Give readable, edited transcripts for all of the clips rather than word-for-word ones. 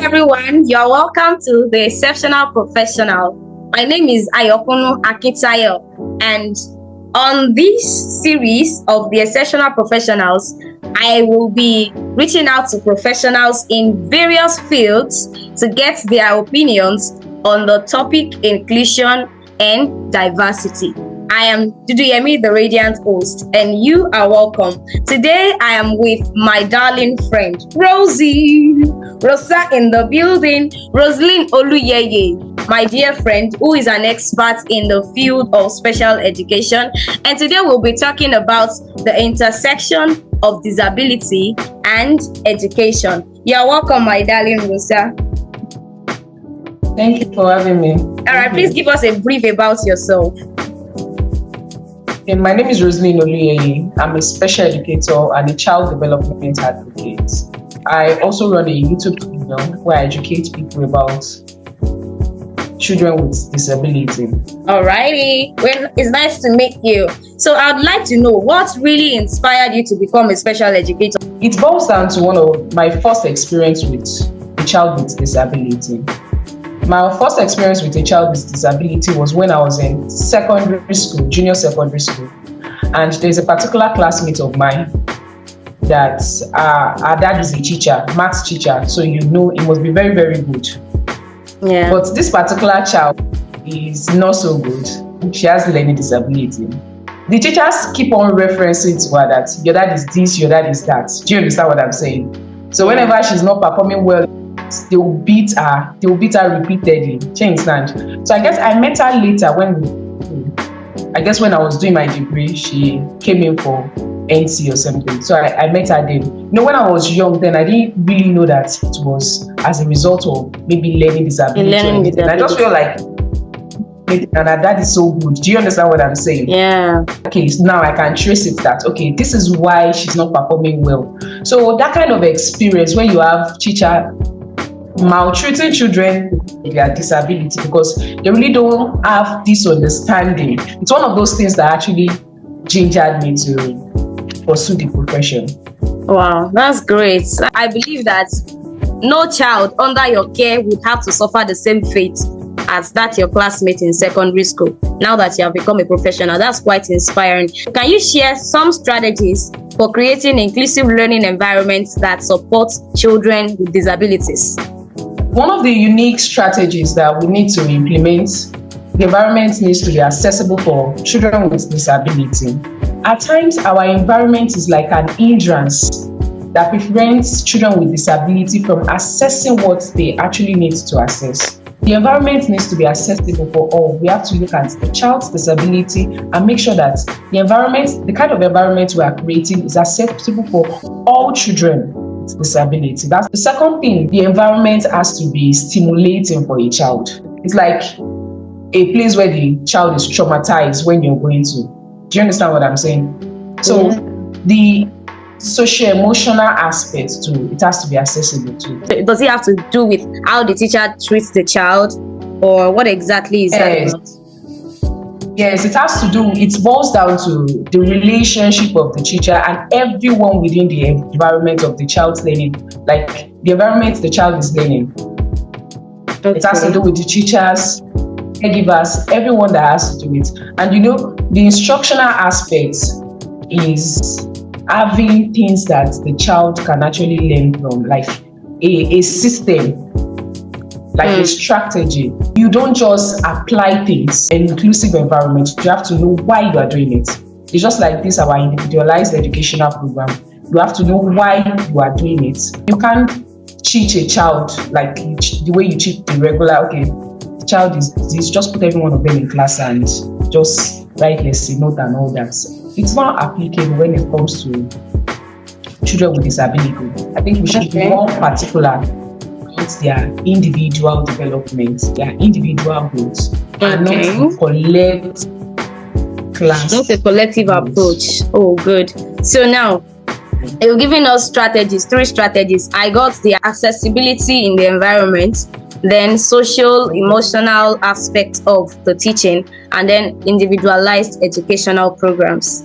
everyone. You're welcome to the Exceptional Professional. My name is Ayokunu Akitayo, and on this series of the Exceptional Professionals, I will be reaching out to professionals in various fields to get their opinions on the topic inclusion and diversity. I am Duduyemi, the Radiant host, and you are welcome. Today, I am with my darling friend, Rosa in the building, Roseline Oluyeye, my dear friend, who is an expert in the field of special education. And today, we'll be talking about the intersection of disability and education. You're welcome, my darling Rosa. Thank you for having me. All right, please give us a brief about yourself. My name is Roseline Oluyeye. I'm a special educator and a child development advocate. I also run a YouTube channel where I educate people about children with disability. Alrighty, well, it's nice to meet you. So I'd like to know what really inspired you to become a special educator. It boils down to one of my first experience with a child with disability. My first experience with a child with disability was when I was in secondary school, junior secondary school. And there's a particular classmate of mine that our dad is a teacher, maths teacher. So you know it must be very, very good. Yeah. But this particular child is not so good. She has learning disability. The teachers keep on referencing to her that your dad is this, your dad is that. Do you understand what I'm saying? So whenever she's not performing well, they will beat her repeatedly. Do you understand? So I guess I met her later when I was doing my degree. She came in for NC or something. So I met her then. You know, when I was young then, I didn't really know that it was as a result of maybe learning disability. I just feel like, and that is so good. Do you understand what I'm saying? Yeah. Okay, so now I can trace it that, okay, this is why she's not performing well. So that kind of experience when you have teacher maltreating children with their disability because they really don't have this understanding. It's one of those things that actually gingered me to pursue the profession. Wow, that's great. I believe that no child under your care would have to suffer the same fate as that your classmate in secondary school. Now that you have become a professional, that's quite inspiring. Can you share some strategies for creating inclusive learning environments that support children with disabilities? One of the unique strategies that we need to implement, the environment needs to be accessible for children with disability. At times, our environment is like an hindrance that prevents children with disability from accessing what they actually need to access. The environment needs to be accessible for all. We have to look at the child's disability and make sure that the kind of environment we are creating is accessible for all children with disability. That's the second thing. The environment has to be stimulating for a child. It's like a place where the child is traumatized when you're going to. Do you understand what I'm saying? So the socio-emotional aspect too, it has to be accessible too. Does it have to do with how the teacher treats the child, or what exactly is that about? Yes, it boils down to the relationship of the teacher and everyone within the environment of the child's learning, like the environment the child is learning. Okay. It has to do with the teachers, caregivers, everyone that has to do it. And you know, the instructional aspect is having things that the child can actually learn from, like a system, like a strategy. You don't just apply things in an inclusive environment. You have to know why you are doing it. It's just like this, our individualized educational program. You have to know why you are doing it. You can't teach a child like the way you teach the regular, okay, the child is this, just put every one of them in class and just write lesson note and all that. It's not applicable when it comes to children with disability. I think we should be more particular about their individual development, their individual goals, and not to collect class. Not a collective approach. Oh, good. So now, you're giving us three strategies. I got the accessibility in the environment, then social, emotional aspect of the teaching, and then individualized educational programs.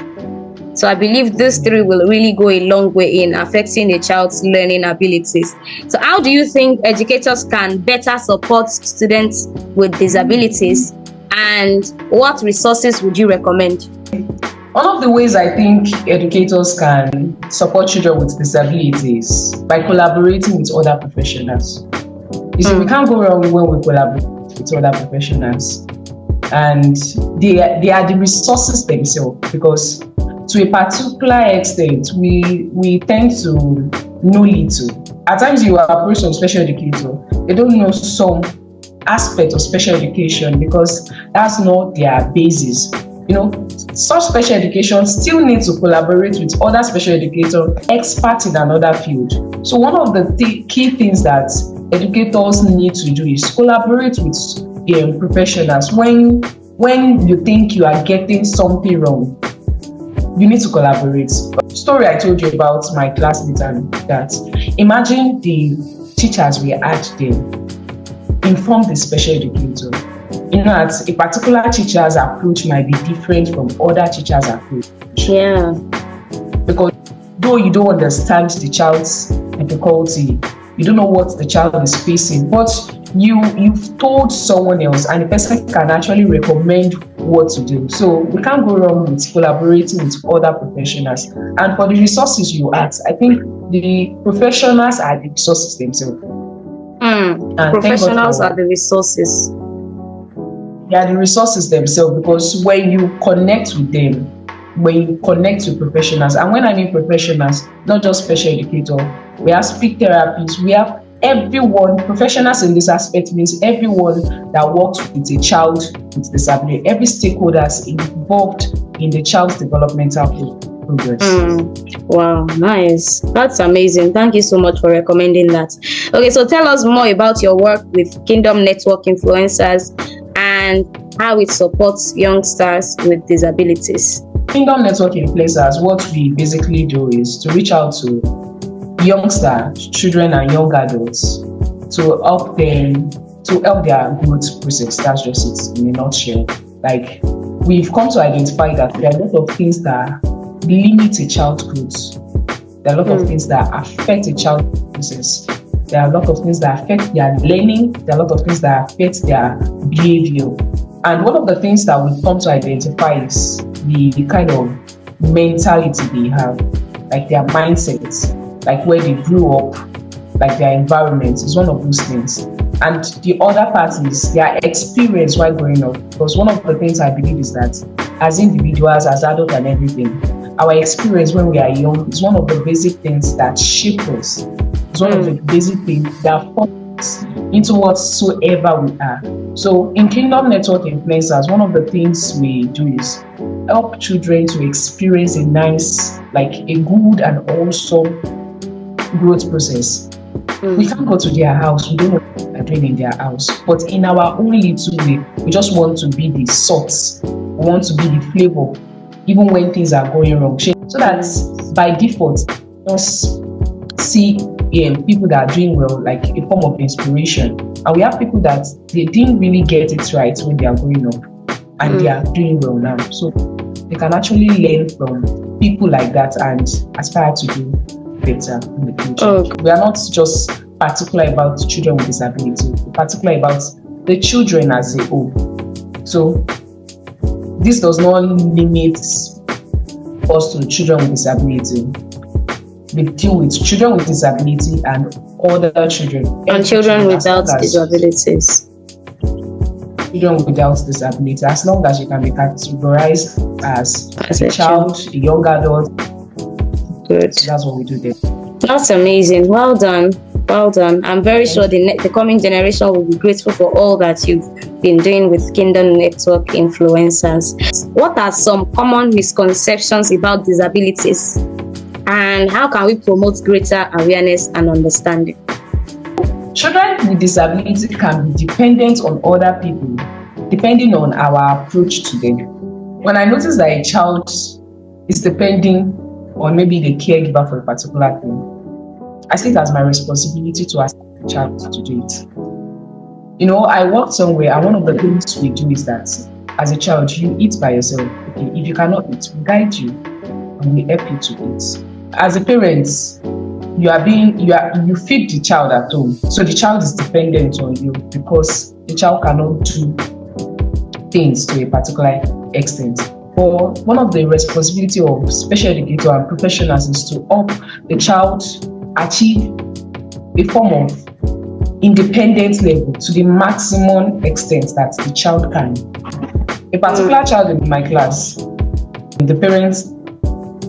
So I believe these three will really go a long way in affecting a child's learning abilities. So how do you think educators can better support students with disabilities, and what resources would you recommend? One of the ways I think educators can support children with disabilities by collaborating with other professionals. You see, we can't go wrong when we collaborate with other professionals. And they are the resources themselves, because to a particular extent, we tend to know little. At times you approach some special educator, they don't know some aspect of special education because that's not their basis. Such special education still needs to collaborate with other special educators, experts in another field. So one of the key things that educators need to do is collaborate with professionals. When you think you are getting something wrong, you need to collaborate. Story I told you about my classmates, and that imagine the teachers we had then inform the special educator. That a particular teacher's approach might be different from other teachers' approach. Yeah. Because though you don't understand the child's difficulty, you don't know what the child is facing, but you've told someone else, and the person can actually recommend what to do. So we can't go wrong with collaborating with other professionals. And for the resources you asked, I think the professionals are the resources themselves. Professionals are the resources. They are the resources themselves, because when you connect with them, when you connect with professionals, and when I mean professionals, not just special educator, we have speech therapists, we have everyone. Professionals in this aspect means everyone that works with a child with disability, every stakeholder is involved in the child's developmental progress. Wow, nice. That's amazing. Thank you so much for recommending that. Okay, so tell us more about your work with Kingdom Network Influencers and how it supports youngsters with disabilities. Kingdom Network Influencers, what we basically do is to reach out to youngsters, children and young adults to help them, to help their growth process. That's just it in a nutshell. Like, we've come to identify that there are a lot of things that limit a child's growth. There are a lot of things that affect a child's process. There are a lot of things that affect their learning. There are a lot of things that affect their behavior. And one of the things that we've come to identify is the kind of mentality they have, like their mindsets, like where they grew up, like their environment is one of those things. And the other part is their experience while growing up. Because one of the things I believe is that as individuals, as adults and everything, our experience when we are young is one of the basic things that shape us. It's one of the basic things that form us into whatsoever we are. So in Kingdom Network Influencers, one of the things we do is help children to experience a nice, like a good and awesome growth process. We can't go to their house, we don't know what they're doing in their house, but in our own little way, we just want to be the salt, we want to be the flavor, even when things are going wrong. So that by default, just see people that are doing well, like a form of inspiration. And we have people that they didn't really get it right when they are growing up, and they are doing well now. So they can actually learn from people like that and aspire to do better in the future. We are not just particular about children with disability, we're particular about the children as a whole. So this does not limit us to children with disability. We deal with children with disability and other children. And children without disabilities. Children without disability, as long as you can be categorized as a child, a young adult. Good. So that's what we do there. That's amazing. Well done. Well done. I'm very sure the coming generation will be grateful for all that you've been doing with Kingdom Network Influencers. What are some common misconceptions about disabilities, and how can we promote greater awareness and understanding? Children with disability can be dependent on other people, depending on our approach to them. When I notice that a child is depending on maybe the caregiver for a particular thing, I see it as my responsibility to ask the child to do it. I work somewhere, and one of the things we do is that as a child, you eat by yourself. Okay, if you cannot eat, we guide you on will help you to eat. As a parent, you feed the child at home, so the child is dependent on you because the child cannot do things to a particular extent. But one of the responsibility of special educator and professionals is to help the child achieve a form of independence level to the maximum extent that the child can. A particular child in my class, the parents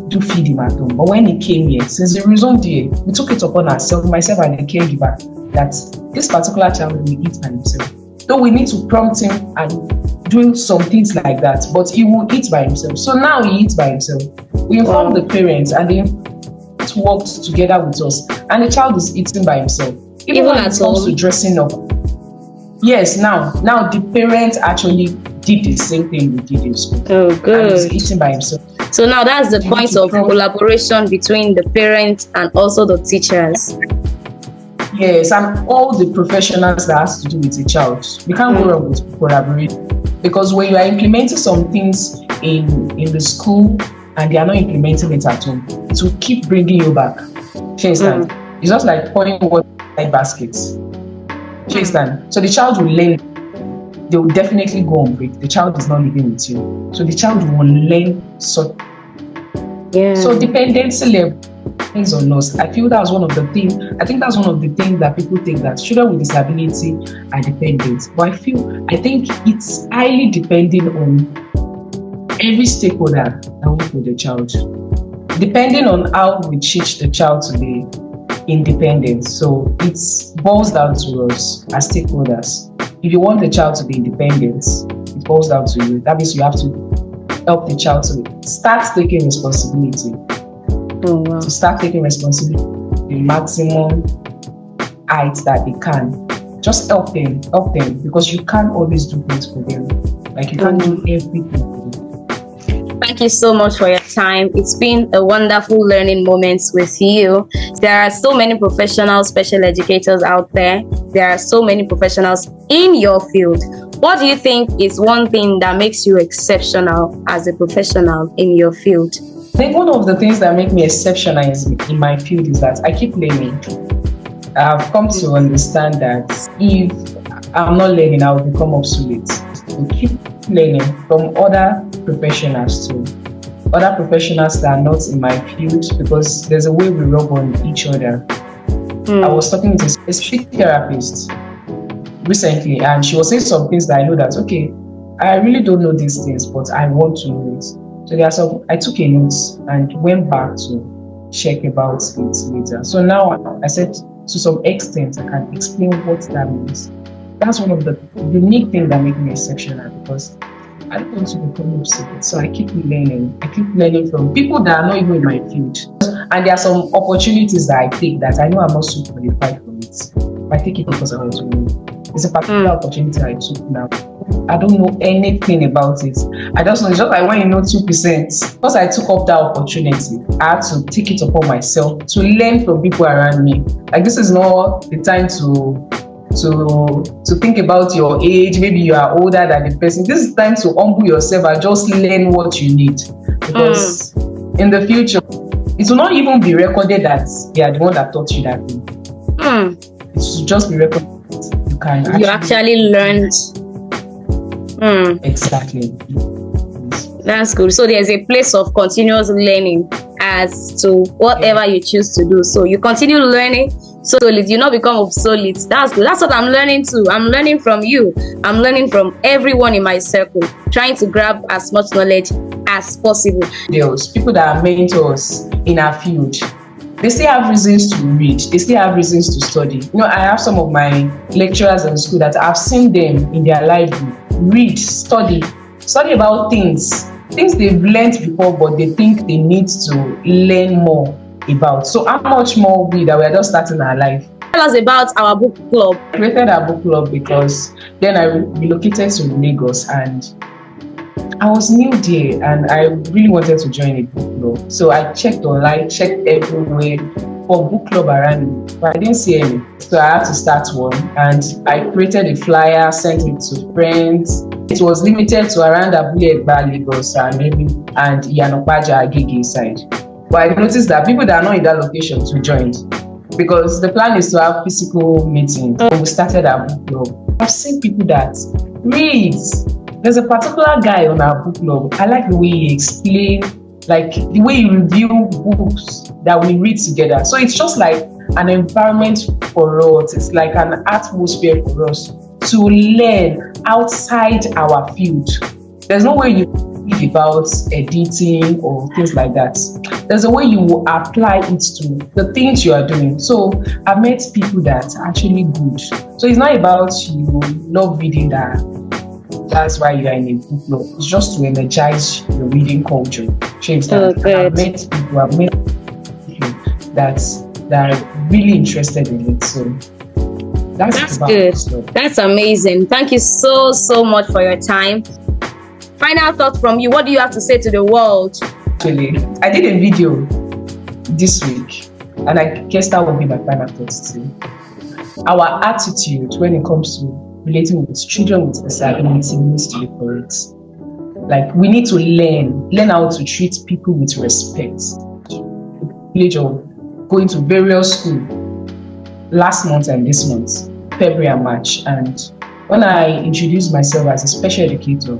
do feed him at home. But when he came here, since he resumed here, we took it upon ourselves, myself and the caregiver, that this particular child will eat by himself. Though we need to prompt him and do some things like that, but he will eat by himself. So now he eats by himself. We informed the parents and they worked together with us, and the child is eating by himself. Even when it comes to dressing up. Yes, now the parents actually did the same thing we did in school. Oh, good. And he's eating by himself. So now that's the point of collaboration between the parents and also the teachers. Yes, and all the professionals that has to do with a child. We can't go wrong with collaboration, because when you are implementing some things in the school and they are not implementing it at home, it will keep bringing you back. It's just like pouring water in baskets. So the child will learn. They will definitely go on break. The child is not living with you, so the child will learn. So dependency level depends on us. I feel that's one of the things. I think that's one of the things that people think that children with disability are dependent. But I think it's highly depending on every stakeholder that works with the child, depending on how we teach the child to be independent. So it boils down to us as stakeholders. If you want the child to be independent, it boils down to you. That means you have to help the child to start taking responsibility. To start taking responsibility, the maximum height that they can. Just help them, because you can't always do things for them. Like you can't do everything for them. Thank you so much for your time. It's been a wonderful learning moment with you. There are so many professional special educators out there. There are so many professionals in your field. What do you think is one thing that makes you exceptional as a professional in your field? I think one of the things that make me exceptional in my field is that I keep learning. I've come to understand that if I'm not learning, I will become obsolete. So keep learning from other professionals too. Other professionals that are not in my field, because there's a way we rub on each other. I was talking to a speech therapist recently, and she was saying some things that I know that, okay, I really don't know these things, but I want to know it. So there are some, I took a note and went back to check about it later. So now I said to some extent, I can explain what that means. That's one of the unique things that make me exceptional, because I don't want to become obsolete. So I keep learning. I keep learning from people that are not even in my field. And there are some opportunities that I take that I know I'm not so qualified for it. I take it because I want to know. It's a particular opportunity I took now. I don't know anything about it. I just know, it's just like when you know 2%. Because I took up that opportunity, I had to take it upon myself to learn from people around me. Like, this is not the time to think about your age. Maybe you are older than the person. This is time to humble yourself and just learn what you need. Because in the future, it will not even be recorded that they are the one that taught you that thing. It should just be recorded. You actually learned. Exactly. That's good. So there's a place of continuous learning as to whatever you choose to do. So you continue learning, so you not become obsolete. That's good. That's what I'm learning too. I'm learning from you. I'm learning from everyone in my circle, trying to grab as much knowledge as possible. There's people that are mentors in our field. They still have reasons to read. They still have reasons to study. You know, I have some of my lecturers in school that I've seen them in their library read, study about things they've learned before, but they think they need to learn more about. So how much more we that we're just starting our life? Tell us about our book club. I created our book club because then I relocated to Lagos and I was new there and I really wanted to join a book club. So I checked online, checked everywhere for book club around me, but I didn't see any. So I had to start one and I created a flyer, sent it to friends, it was limited to around Abule Egba, Lagos, and Yanopaja, Agege side. But I noticed that people that are not in that location to joined, because the plan is to have physical meetings. When we started our book club, I've seen people that read. There's a particular guy on our book club. I like the way he explains, like the way he review books that we read together. So it's just like an environment for us. It's like an atmosphere for us to learn outside our field. There's no way you read about editing or things like that. There's a way you will apply it to the things you are doing. So I've met people that are actually good. So it's not about you love reading that's why you are in a book club. It's just to energize your reading culture. I've met people that are really interested in it. So that's good. That's amazing. Thank you so much for your time. Final thoughts from you. What do you have to say to the world? Actually, I did a video this week, and I guess that will be my final thoughts too. Our attitude when it comes to relating with children with disability needs to be correct. Like, we need to learn how to treat people with respect. The privilege of going to various schools last month and this month, February and March, and when I introduced myself as a special educator,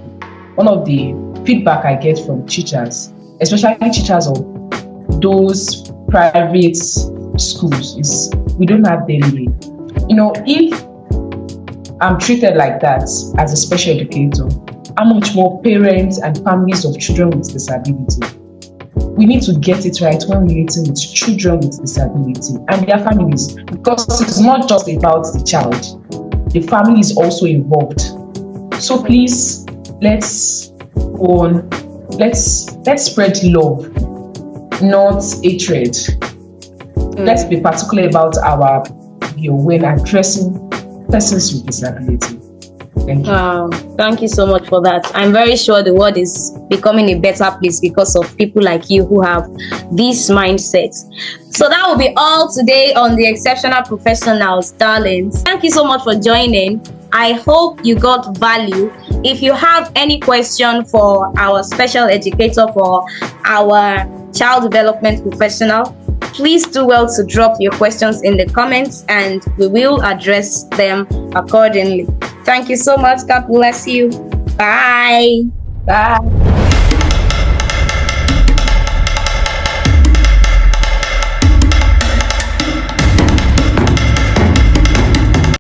one of the feedback I get from teachers, especially teachers of those private schools, is we don't have daily. If I'm treated like that as a special educator, how much more parents and families of children with disability? We need to get it right when we're relating with children with disability and their families, because it's not just about the child. The family is also involved. So please, let's go on. Let's spread love, not hatred. Let's be particular about our when addressing persons with disability. Thank you. Wow, thank you so much for that. I'm very sure the world is becoming a better place because of people like you who have this mindset. So that will be all today on the Exceptional Professionals, darlings. Thank you so much for joining. I hope you got value. If you have any question for our special educator, for our child development professional, please do well to drop your questions in the comments and we will address them accordingly. Thank you so much. God bless you. Bye. Bye.